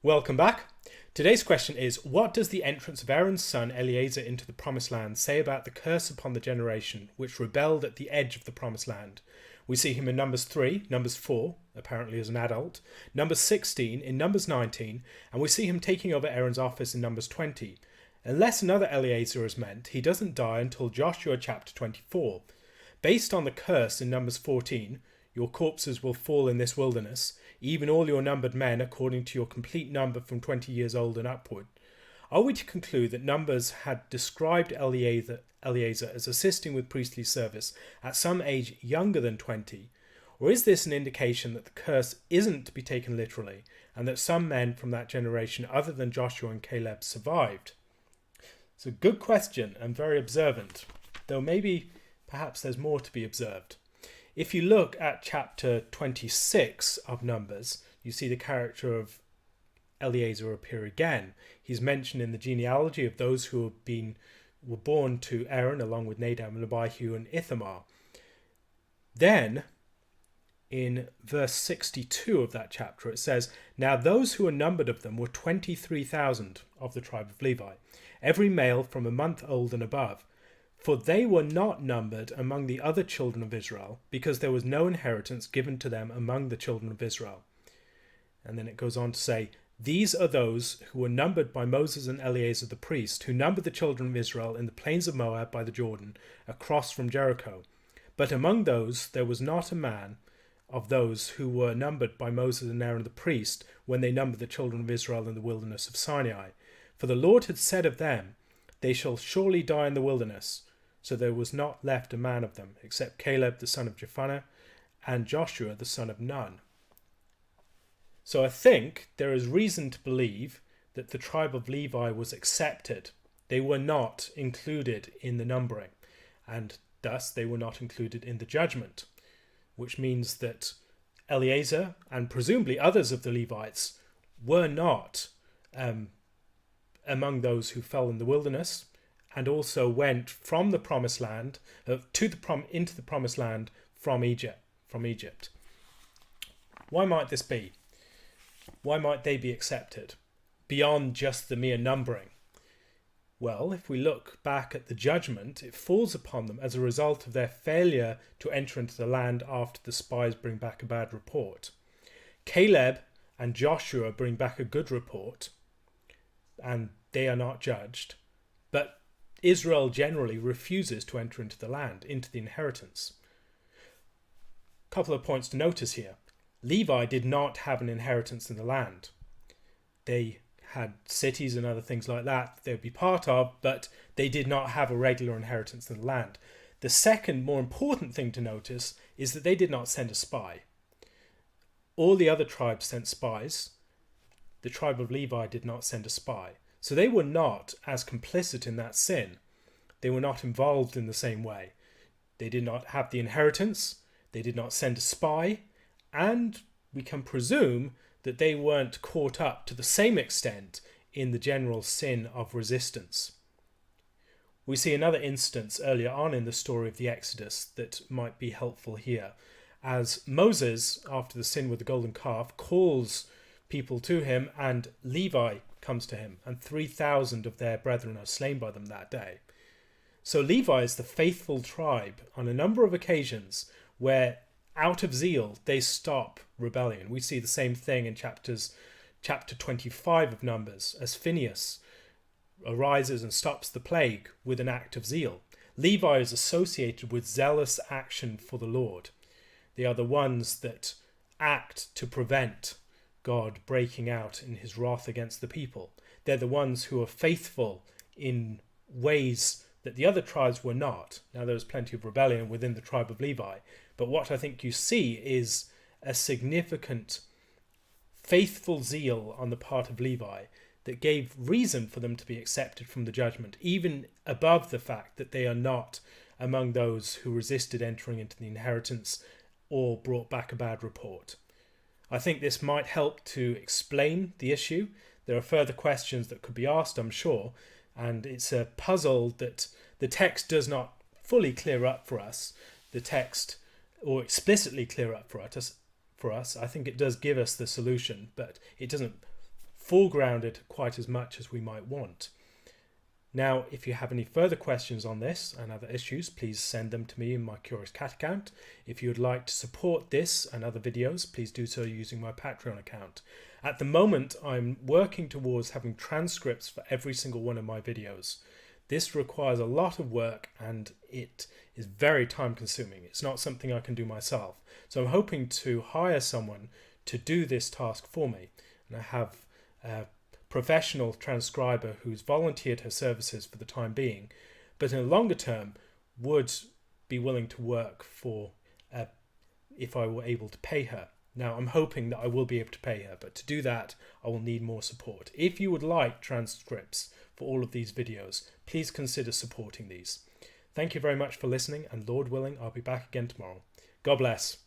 Welcome back. Today's question is, what does the entrance of Aaron's son Eleazar into the promised land say about the curse upon the generation which rebelled at the edge of the promised land? We see him in Numbers 3, Numbers 4, apparently as an adult, Numbers 16, in Numbers 19, and we see him taking over Aaron's office in Numbers 20. Unless another Eleazar is meant, he doesn't die until Joshua chapter 24. Based on the curse in Numbers 14, your corpses will fall in this wilderness, even all your numbered men according to your complete number from 20 years old and upward. Are we to conclude that Numbers had described Eleazar as assisting with priestly service at some age younger than 20? Or is this an indication that the curse isn't to be taken literally, and that some men from that generation other than Joshua and Caleb survived? It's a good question and very observant, though perhaps there's more to be observed. If you look at chapter 26 of Numbers, you see the character of Eleazar appear again. He's mentioned in the genealogy of those who were born to Aaron, along with Nadab and Abihu and Ithamar. Then, in verse 62 of that chapter, it says, "Now those who were numbered of them were 23,000 of the tribe of Levi, every male from a month old and above. For they were not numbered among the other children of Israel, because there was no inheritance given to them among the children of Israel." And then it goes on to say, "These are those who were numbered by Moses and Eleazar the priest, who numbered the children of Israel in the plains of Moab by the Jordan, across from Jericho. But among those there was not a man of those who were numbered by Moses and Aaron the priest, when they numbered the children of Israel in the wilderness of Sinai. For the Lord had said of them, They shall surely die in the wilderness. So there was not left a man of them, except Caleb the son of Jephunneh, and Joshua the son of Nun." So I think there is reason to believe that the tribe of Levi was accepted. They were not included in the numbering, and thus they were not included in the judgment, which means that Eleazar, and presumably others of the Levites, were not among those who fell in the wilderness, and also went from the promised land into the promised land from Egypt. Why might this be? Why might they be accepted beyond just the mere numbering? Well, if we look back at the judgment, it falls upon them as a result of their failure to enter into the land after the spies bring back a bad report. Caleb and Joshua bring back a good report, and they are not judged. But Israel generally refuses to enter into the land, into the inheritance. A couple of points to notice here. Levi did not have an inheritance in the land. They had cities and other things like that they would be part of, but they did not have a regular inheritance in the land. The second, more important thing to notice is that they did not send a spy. All the other tribes sent spies. The tribe of Levi did not send a spy. So they were not as complicit in that sin. They were not involved in the same way. They did not have the inheritance. They did not send a spy. And we can presume that they weren't caught up to the same extent in the general sin of resistance. We see another instance earlier on in the story of the Exodus that might be helpful here. As Moses, after the sin with the golden calf, calls people to him, and Levi comes to him, and 3,000 of their brethren are slain by them that day. So Levi is the faithful tribe on a number of occasions where, out of zeal, they stop rebellion. We see the same thing in chapter 25 of Numbers, as Phinehas arises and stops the plague with an act of zeal. Levi is associated with zealous action for the Lord. They are the ones that act to prevent God breaking out in his wrath against the people. They're the ones who are faithful in ways that the other tribes were not. Now, there was plenty of rebellion within the tribe of Levi, but what I think you see is a significant faithful zeal on the part of Levi that gave reason for them to be accepted from the judgment, even above the fact that they are not among those who resisted entering into the inheritance or brought back a bad report. I think this might help to explain the issue. There are further questions that could be asked, I'm sure, and it's a puzzle that the text does not fully clear up for us. The text, or explicitly clear up for us. I think it does give us the solution, but it doesn't foregrounded quite as much as we might want. Now, if you have any further questions on this and other issues, please send them to me in my Curious Cat account. If you would like to support this and other videos, please do so using my Patreon account. At the moment, I'm working towards having transcripts for every single one of my videos. This requires a lot of work and it is very time consuming. It's not something I can do myself. So I'm hoping to hire someone to do this task for me. And I have a professional transcriber who's volunteered her services for the time being, but in a longer term would be willing to work for if I were able to pay her. Now I'm hoping that I will be able to pay her, but to do that I will need more support. If you would like transcripts for all of these videos, please consider supporting these. Thank you very much for listening, and Lord willing, I'll be back again tomorrow. God bless.